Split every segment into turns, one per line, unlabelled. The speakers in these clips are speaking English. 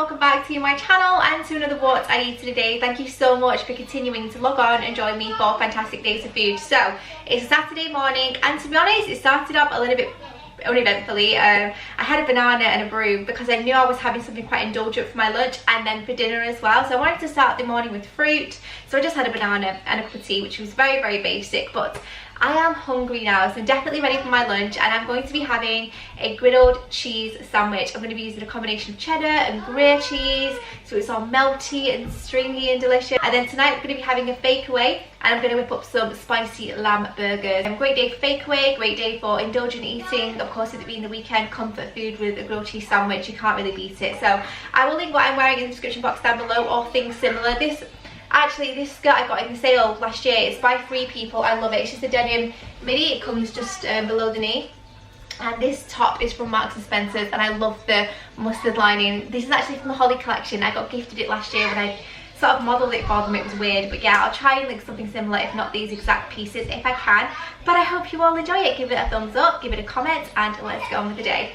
welcome back to my channel and to another What I Eat Today. Thank you so much for continuing to log on and join me for fantastic days of food. So it's a Saturday morning and to be honest it started up a little bit uneventfully. I had a banana and a broom because I knew I was having something quite indulgent for my lunch and then for dinner as well. So I wanted to start the morning with fruit, so I just had a banana and a cup of tea, which was very basic, but I am hungry now, so I'm definitely ready for my lunch and I'm going to be having a griddled cheese sandwich. I'm going to be using a combination of cheddar and gruyere cheese, so it's all melty and stringy and delicious. And then tonight we're going to be having a fake away and I'm going to whip up some spicy lamb burgers. Great day for fake away, great day for indulgent eating. Of course, with it being the weekend, comfort food with a grilled cheese sandwich, you can't really beat it. So I will link what I'm wearing in the description box down below or things similar. This skirt I got in the sale last year, it's by Free People. I love it. It's just a denim midi. It comes just below the knee. And this top is from Marks & Spencer's and I love the mustard lining. This is actually from the Holly collection. I got gifted it last year when I sort of modelled it for them. It was weird, but yeah, I'll try and link something similar, if not these exact pieces, if I can. But I hope you all enjoy it. Give it a thumbs up, give it a comment, and let's get on with the day.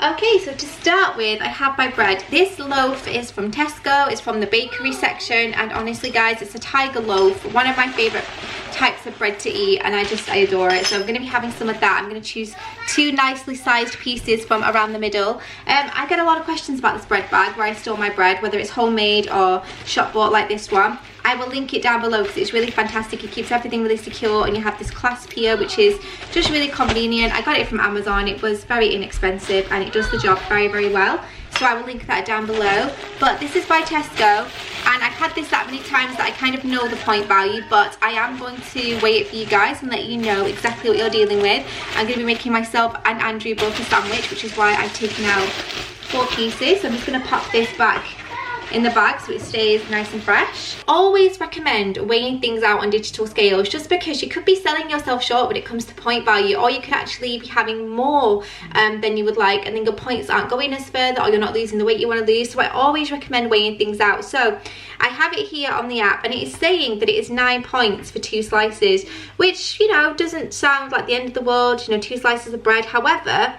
Okay, so to start with, I have my bread. This loaf is from Tesco, it's from the bakery section, and honestly guys, it's a tiger loaf, one of my favourite types of bread to eat, and I adore it. So I'm going to be having some of that. I'm going to choose two nicely sized pieces from around the middle. I get a lot of questions about this bread bag, where I store my bread, whether it's homemade or shop bought like this one. I will link it down below because it's really fantastic. It keeps everything really secure and you have this clasp here, which is just really convenient. I got it from Amazon. It was very inexpensive and it does the job very well. So I will link that down below. But this is by Tesco and I've had this that many times that I kind of know the point value, but I am going to weigh it for you guys and let you know exactly what you're dealing with. I'm going to be making myself and Andrew both a sandwich, which is why I've taken out 4 pieces. So I'm just going to pop this back in the bag so it stays nice and fresh. Always recommend weighing things out on digital scales, just because you could be selling yourself short when it comes to point value, or you could actually be having more than you would like, and then your points aren't going as further, or you're not losing the weight you want to lose. So I always recommend weighing things out. So I have it here on the app and it is saying that it is 9 points for 2 slices, which, you know, doesn't sound like the end of the world, you know, 2 slices of bread. However,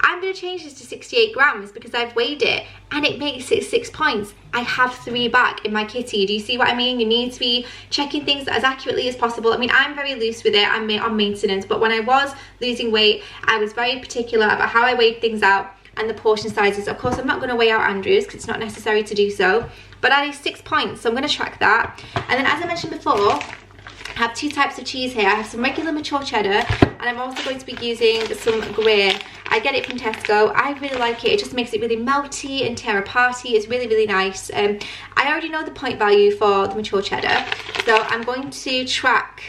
I'm going to change this to 68 grams because I've weighed it and it makes it 6 points. I have 3 back in my kitty. Do you see what I mean? You need to be checking things as accurately as possible. I mean, I'm very loose with it. I'm on maintenance, but when I was losing weight, I was very particular about how I weighed things out and the portion sizes. Of course, I'm not going to weigh out Andrew's because it's not necessary to do so, but that is 6 points, so I'm going to track that. And then, as I mentioned before, I have 2 types of cheese here. I have some regular mature cheddar and I'm also going to be using some gruyere. I get it from Tesco. I really like it. It just makes it really melty and tear apart. It's really nice. I already know the point value for the mature cheddar, so I'm going to track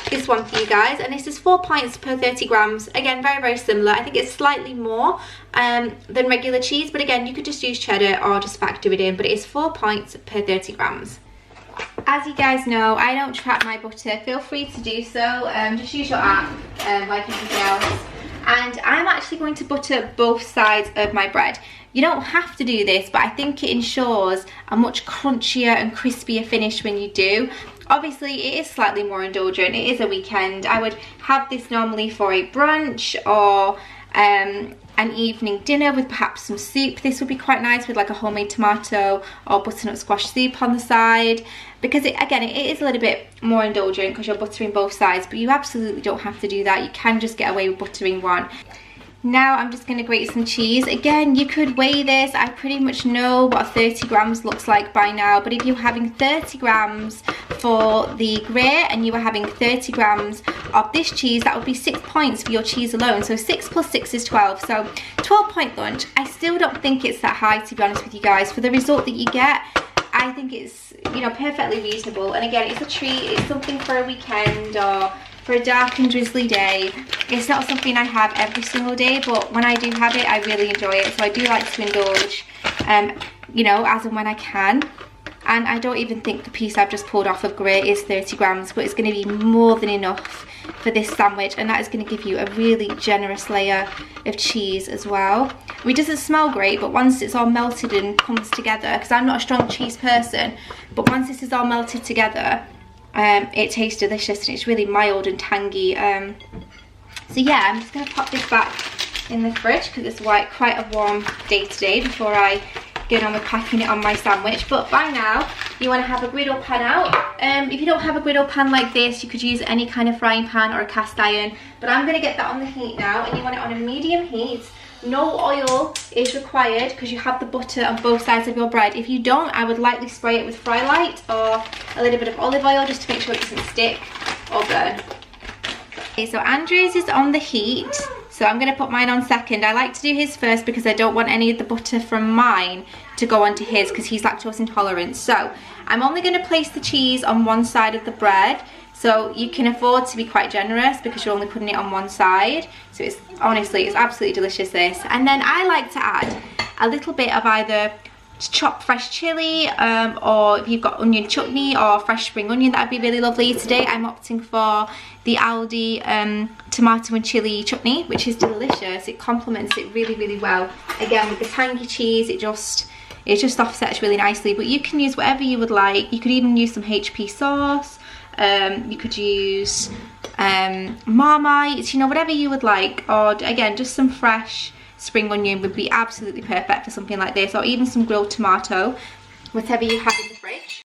this one for you guys, and this is 4 points per 30 grams. Again, very similar. I think it's slightly more than regular cheese, but again, you could just use cheddar or just factor it in, but it is 4 points per 30 grams. As you guys know, I don't track my butter. Feel free to do so. Just use your app like anything else. And I'm actually going to butter both sides of my bread. You don't have to do this, but I think it ensures a much crunchier and crispier finish when you do. Obviously, it is slightly more indulgent. It is a weekend. I would have this normally for a brunch or an evening dinner with perhaps some soup. This would be quite nice with like a homemade tomato or butternut squash soup on the side, because it is a little bit more indulgent because you're buttering both sides, but you absolutely don't have to do that. You can just get away with buttering one. Now I'm just going to grate some cheese. Again, you could weigh this. I pretty much know what 30 grams looks like by now, but if you're having 30 grams for the gruyere and you were having 30 grams of this cheese, that would be 6 points for your cheese alone. So 6 plus 6 is 12. So 12-point lunch. I still don't think it's that high, to be honest with you guys. For the result that you get, I think it's, you know, perfectly reasonable. And again, it's a treat. It's something for a weekend or for a dark and drizzly day. It's not something I have every single day, but when I do have it, I really enjoy it. So I do like to indulge, you know, as and when I can. And I don't even think the piece I've just pulled off of gruyere is 30 grams, but it's going to be more than enough for this sandwich, and that is going to give you a really generous layer of cheese as well. I mean, it doesn't smell great, but once it's all melted and comes together, because I'm not a strong cheese person, but once this is all melted together, it tastes delicious and it's really mild and tangy. So yeah, I'm just going to pop this back in the fridge because it's quite a warm day today before I going on with packing it on my sandwich. But by now, you want to have a griddle pan out. If you don't have a griddle pan like this, you could use any kind of frying pan or a cast iron. But I'm going to get that on the heat now, and you want it on a medium heat. No oil is required because you have the butter on both sides of your bread. If you don't, I would lightly spray it with Fry Light or a little bit of olive oil just to make sure it doesn't stick or burn. Okay, so Andrew's is on the heat, so I'm going to put mine on second. I like to do his first because I don't want any of the butter from mine to go onto his because he's lactose intolerant. So I'm only going to place the cheese on one side of the bread, so you can afford to be quite generous because you're only putting it on one side. So it's honestly, it's absolutely delicious, this. And then I like to add a little bit of either chopped fresh chilli, or if you've got onion chutney or fresh spring onion, that'd be really lovely. Today I'm opting for the Aldi tomato and chilli chutney, which is delicious. It complements it really, really well. Again, with the tangy cheese, it just offsets really nicely. But you can use whatever you would like. You could even use some HP sauce. You could use Marmite, you know, whatever you would like. Or again, just some fresh spring onion would be absolutely perfect for something like this, or even some grilled tomato, whatever you have in the fridge.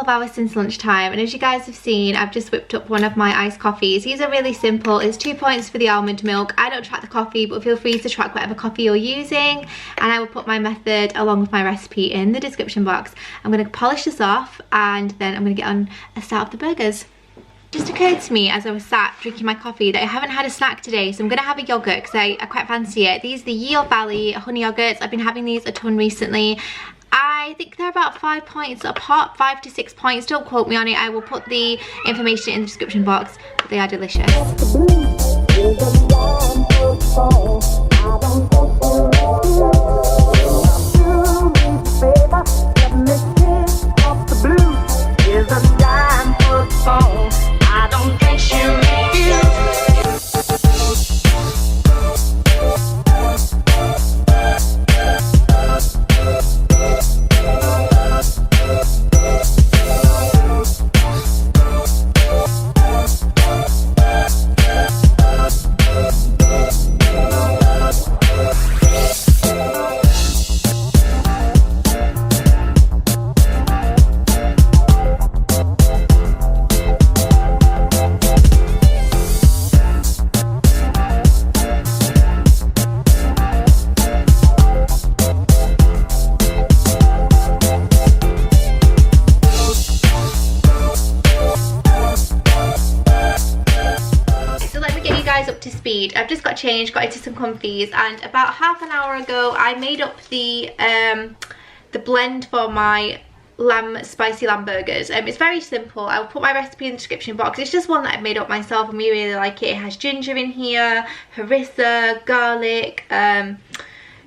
Hours since lunchtime, and as you guys have seen, I've just whipped up one of my iced coffees. These are really simple. It's 2 points for the almond milk. I don't track the coffee, but feel free to track whatever coffee you're using, and I will put my method along with my recipe in the description box. I'm going to polish this off, and then I'm going to get on a start of the burgers. It just occurred to me as I was sat drinking my coffee that I haven't had a snack today, so I'm going to have a yogurt because I quite fancy it. These are the Yield Valley honey yogurts. I've been having these a ton recently. I think they're about 5 points a pop, 5 to 6 points. Don't quote me on it. I will put the information in the description box, but they are delicious. Up to speed. I've just got changed, got into some comfies, and about half an hour ago I made up the blend for my spicy lamb burgers. It's very simple. I'll put my recipe in the description box. It's just one that I've made up myself and we really like it. It has ginger in here, harissa, garlic,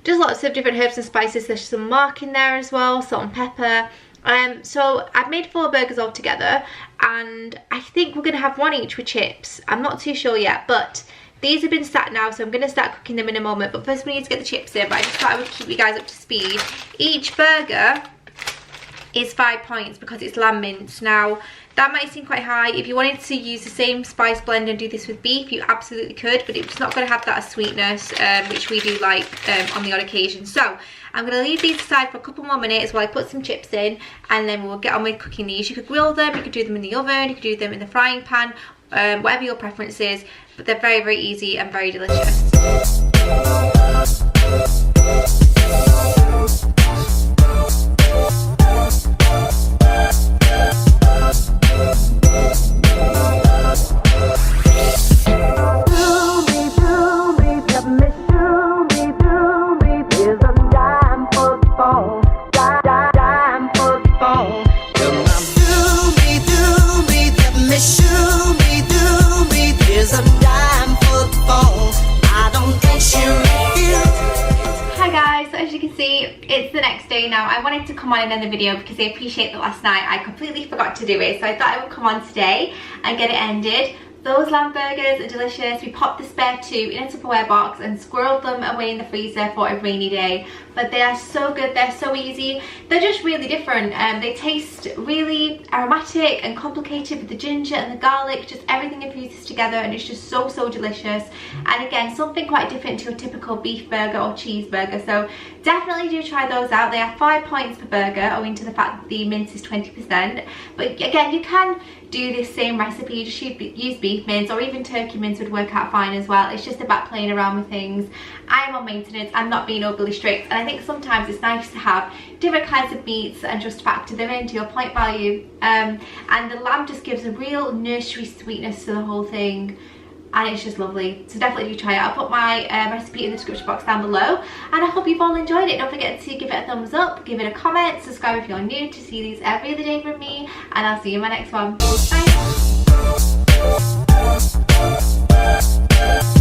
just lots of different herbs and spices. There's some mark in there as well, salt and pepper. So I've made 4 burgers altogether, and I think we're going to have 1 each with chips. I'm not too sure yet, but these have been sat now, so I'm going to start cooking them in a moment. But first we need to get the chips in, but I just thought I would keep you guys up to speed. Each burger is 5 points because it's lamb mince. Now, that might seem quite high. If you wanted to use the same spice blend and do this with beef, you absolutely could, but it's not going to have that sweetness, which we do like on the odd occasion. So I'm going to leave these aside for a couple more minutes while I put some chips in, and then we'll get on with cooking these. You could grill them, you could do them in the oven, you could do them in the frying pan, whatever your preference is, but they're very, very easy and very delicious. as you can see, it's the next day now. I wanted to come on and end the video because I appreciate that last night I completely forgot to do it, so I thought I would come on today and get it ended. Those lamb burgers are delicious. We popped the spare 2 in a Tupperware box and squirreled them away in the freezer for a rainy day. But they are so good, they're so easy. They're just really different. They taste really aromatic and complicated with the ginger and the garlic. Just everything infuses together and it's just so, so delicious. And again, something quite different to a typical beef burger or cheeseburger. So definitely do try those out. They are 5 points per burger owing to the fact that the mince is 20%. But again, you can do this same recipe. You just use beef mince, or even turkey mince would work out fine as well. It's just about playing around with things. I am on maintenance. I'm not being overly strict, and I think sometimes it's nice to have different kinds of meats and just factor them into your point value. And the lamb just gives a real nursery sweetness to the whole thing, and it's just lovely. So definitely do try it. I'll put my recipe in the description box down below, and I hope you've all enjoyed it. Don't forget to give it a thumbs up, give it a comment, subscribe if you're new to see these every other day from me, and I'll see you in my next one. Bye.